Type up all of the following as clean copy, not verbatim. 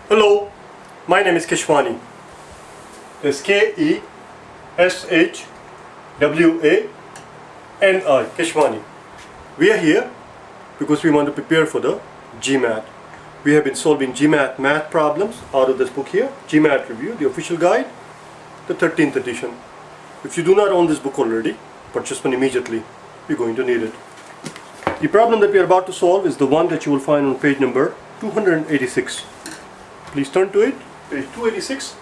Hello, my name is Keshwani. It's K-E-S-H-W-A-N-I, Keshwani. We are here because we want to prepare for the GMAT. We have been solving GMAT math problems out of this book here, GMAT Review, the official guide, the 13th edition. If you do not own this book already, purchase one immediately. You're going to need it. The problem that we are about to solve is the one that you will find on page number 286. Please turn to it, page 286,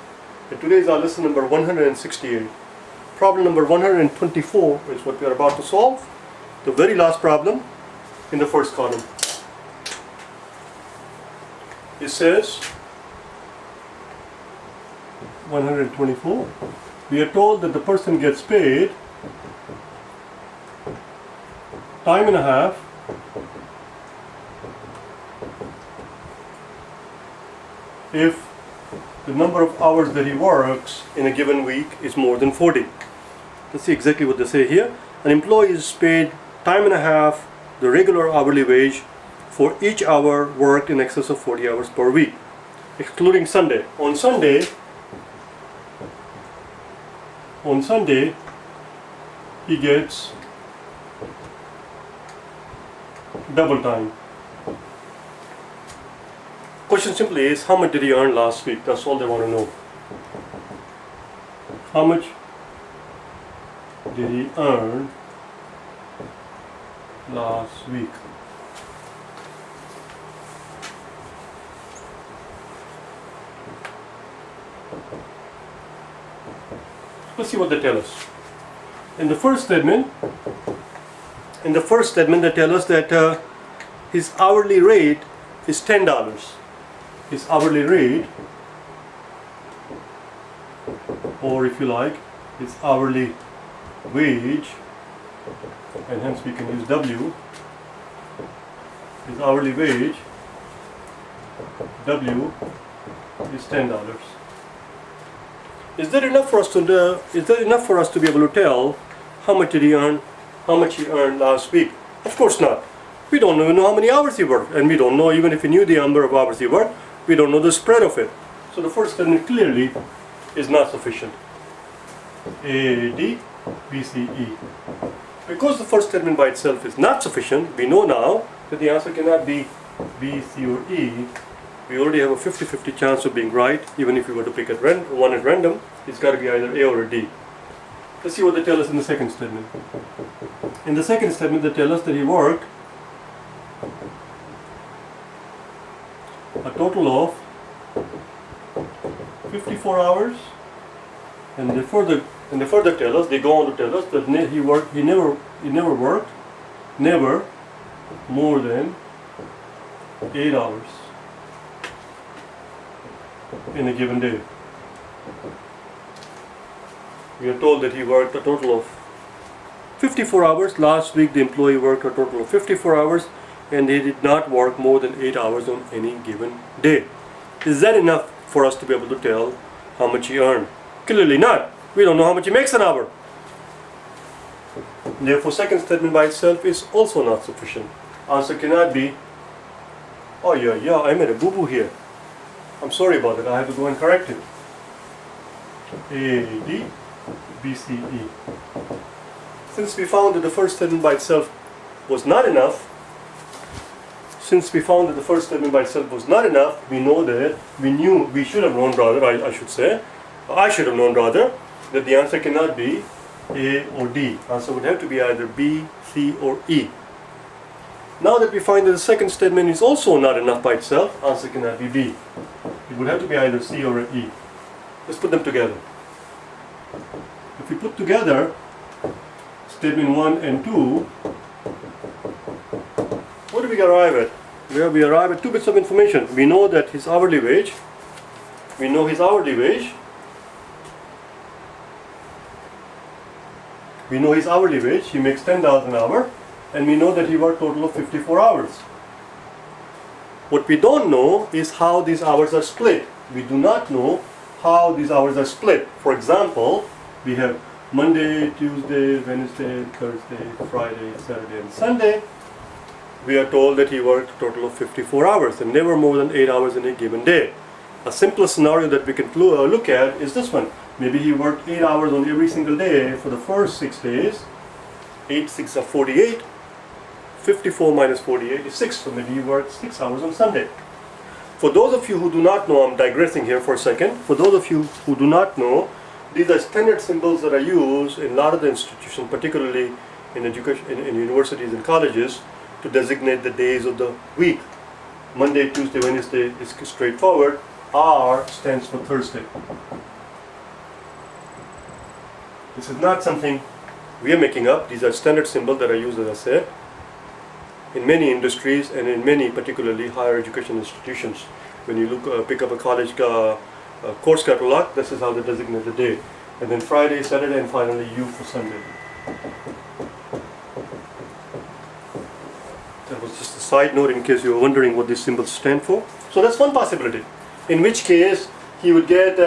and today is our lesson number 168. Problem number 124 is what we are about to solve, the very last problem in the first column. It says 124. We are told that the person gets paid time and a half if the number of hours that he works in a given week is more than 40. Let's see exactly what they say here. An employee is paid time and a half, the regular hourly wage, for each hour worked in excess of 40 hours per week, excluding Sunday. On Sunday, he gets double time. Question simply is, how much did he earn last week? That's all they want to know. How much did he earn last week? Let's see what they tell us. In the first statement, they tell us that his hourly rate is $10. His hourly rate, or if you like, his hourly wage, and hence we can use W. His hourly wage, W, is $10. Is that enough for us to be able to tell how much did he earn, how much he earned last week? Of course not. We don't even know how many hours he worked, and we don't know, even if we knew the number of hours he worked, we don't know the spread of it. So the first statement clearly is not sufficient. A, D, B, C, E. Because the first statement by itself is not sufficient, we know now that the answer cannot be B, C, or E. We already have a 50-50 chance of being right. Even if we were to pick one at random, it's got to be either A or a D. Let's see what they tell us in the second statement. In the second statement, they tell us that he worked a total of 54 hours, and they further tell us, they go on to tell us that he never worked more than 8 hours in a given day. We are told that he worked a total of 54 hours. Last week the employee worked a total of 54 hours, and he did not work more than 8 hours on any given day. Is that enough for us to be able to tell how much he earned? Clearly not. We don't know how much he makes an hour. Therefore, second statement by itself is also not sufficient. Answer cannot be, oh yeah, I made a boo-boo here. I'm sorry about it, I have to go and correct it. A, D, B, C, E. Since we found that the first statement by itself was not enough, we should have known rather, I should have known rather, that the answer cannot be A or D. Answer would have to be either B, C, or E. Now that we find that the second statement is also not enough by itself, answer cannot be B. It would have to be either C or E. Let's put them together. If we put together statement 1 and 2, what do we arrive at? We arrive at two bits of information. We know that his hourly wage, he makes $10 an hour, and we know that he worked a total of 54 hours. What we don't know is how these hours are split. We do not know how these hours are split. For example, we have Monday, Tuesday, Wednesday, Thursday, Friday, Saturday, and Sunday. We are told that he worked a total of 54 hours and never more than 8 hours in a given day. A simple scenario that we can look at is this one. Maybe he worked 8 hours on every single day for the first 6 days. 8 6 are 48. 54 minus 48 is 6. So maybe he worked 6 hours on Sunday. For those of you who do not know, I'm digressing here for a second. For those of you who do not know, these are standard symbols that are used in a lot of the institutions, particularly in education, in universities and colleges, to designate the days of the week. Monday, Tuesday, Wednesday is straightforward. R stands for Thursday. This is not something we are making up. These are standard symbols that are used, as I said, in many industries and in many, particularly higher education institutions. When you pick up a college course catalog, this is how they designate the day. And then Friday, Saturday, and finally U for Sunday. That was just a side note in case you were wondering what these symbols stand for. So that's one possibility. In which case he would get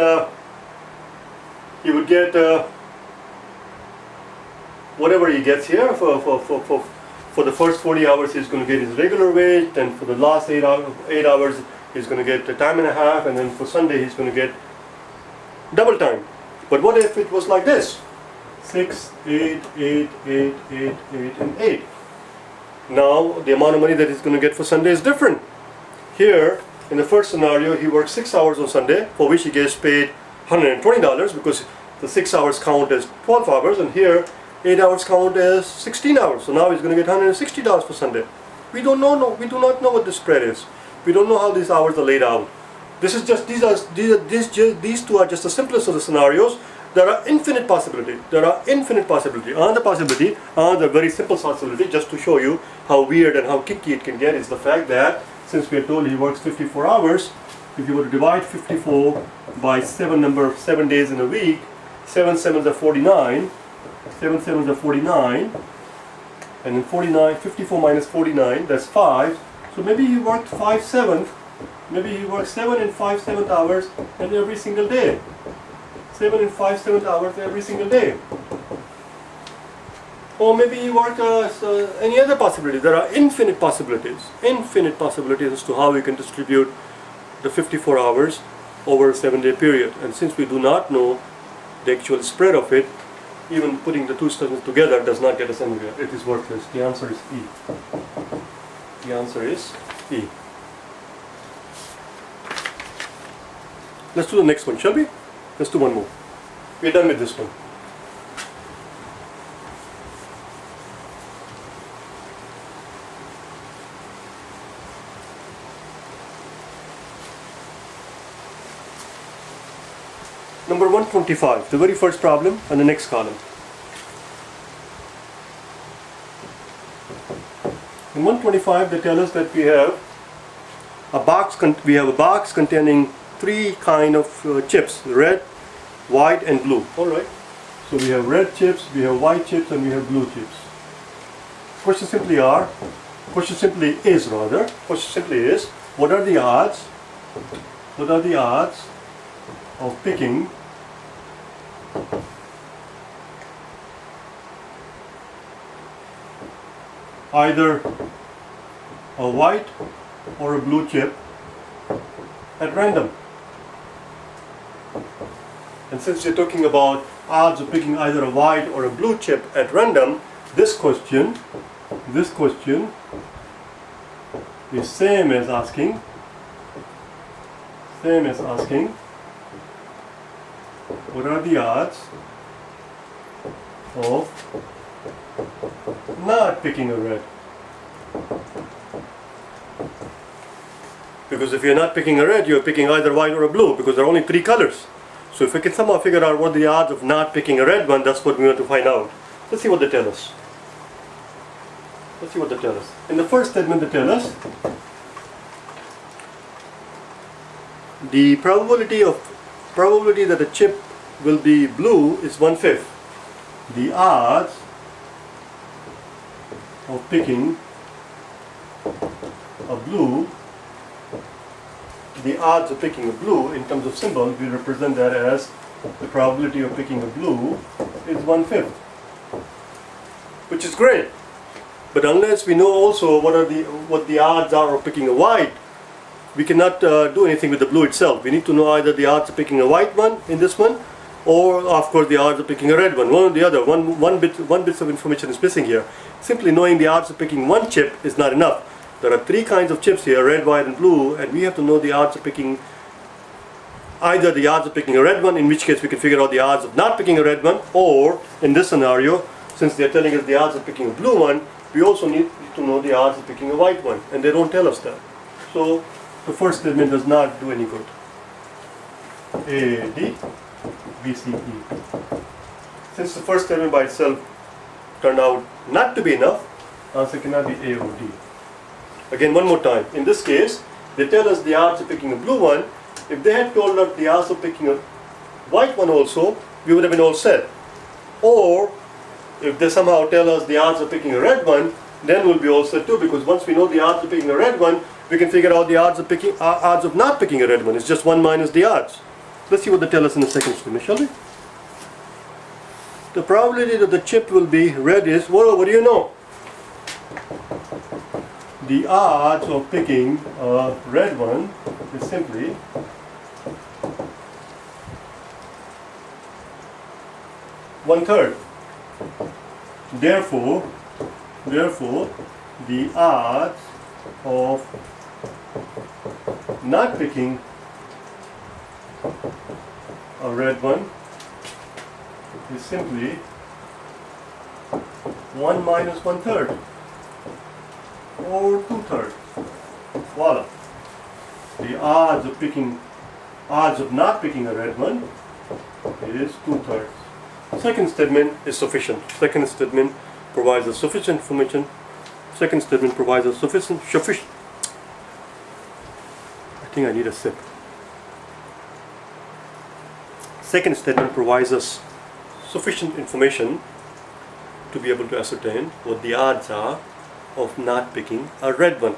whatever he gets here for the first 40 hours he's going to get his regular wage, then for the last 8 hours he's going to get a time and a half, and then for Sunday he's going to get double time. But what if it was like this? 6, 8, 8, 8, 8, 8, and 8. Now the amount of money that he's going to get for Sunday is different. Here, in the first scenario, he works 6 hours on Sunday, for which he gets paid $120 because the 6 hours count as 12 hours, and here 8 hours count as 16 hours. So now he's going to get $160 for Sunday. We do not know what the spread is. We don't know how these hours are laid out. This is just these two are just the simplest of the scenarios. There are infinite possibilities. There are infinite possibilities. The very simple possibility, just to show you how weird and how kicky it can get, is the fact that since we are told he works 54 hours, if you were to divide 54 by number of 7 days in a week, 7 7s are 49. 7 7s are 49, and then 54 minus 49, that's 5. So maybe he worked 5/7. Maybe he worked 7 and 5/7 hours and every single day. 7 and 5/7 hours every single day. Or maybe he worked any other possibility. There are infinite possibilities as to how we can distribute the 54 hours over a 7-day period. And since we do not know the actual spread of it, even putting the two statements together does not get us anywhere. It is worthless. The answer is E. The answer is E. Let's do the next one, shall we? Let's do one more. We're done with this one. Number 125, the very first problem and the next column. In 125, they tell us that we have a box containing 3 kind of chips: red, white, and blue. All right. So we have red chips, we have white chips, and we have blue chips. Question simply is, what are the odds? What are the odds of picking either a white or a blue chip at random? And since you're talking about odds of picking either a white or a blue chip at random, this question is same as asking what are the odds of not picking a red? Because if you're not picking a red, you're picking either white or a blue, because there are only 3 colors. So if we can somehow figure out what the odds of not picking a red one, that's what we want to find out. Let's see what they tell us. In the first statement, they tell us the probability that a chip will be blue is 1/5. The odds of picking a blue, in terms of symbol, we represent that as the probability of picking a blue is 1/5, which is great. But unless we know also what the odds are of picking a white, we cannot do anything with the blue itself. We need to know either the odds of picking a white one in this one, or of course the odds of picking a red one. One or the other. One bit of information is missing here. Simply knowing the odds of picking one chip is not enough. There are three kinds of chips here, red, white and blue, and we have to know the odds of picking either the odds of picking a red one, in which case we can figure out the odds of not picking a red one, or in this scenario, since they're telling us the odds of picking a blue one, we also need to know the odds of picking a white one, and they don't tell us that. So the first statement does not do any good. A, D, B, C, E. Since the first statement by itself turned out not to be enough, answer cannot be A or D. Again, one more time. In this case, they tell us the odds of picking a blue one. If they had told us the odds of picking a white one also, we would have been all set. Or, if they somehow tell us the odds of picking a red one, then we'll be all set too, because once we know the odds of picking a red one, we can figure out the odds of not picking a red one. It's just 1 minus the odds. Let's see what they tell us in the second statement, shall we? The probability that the chip will be red is, what do you know? The odds of picking a red one is simply one-third. Therefore, the odds of not picking a red one is simply 1 minus 1/3 or 2/3. Voila. The odds of not picking a red one is 2/3. Second statement is sufficient. Second statement provides us sufficient information. Second statement provides us sufficient. I think I need a sip. Second statement provides us sufficient information to be able to ascertain what the odds are of not picking a red one,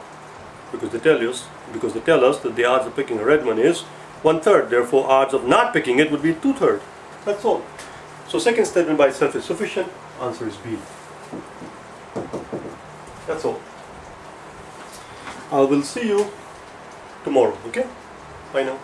because they tell us that the odds of picking a red one is 1/3. Therefore, odds of not picking it would be 2/3. That's all. So second statement by itself is sufficient. Answer is B. That's all. I will see you tomorrow. Okay? Bye now.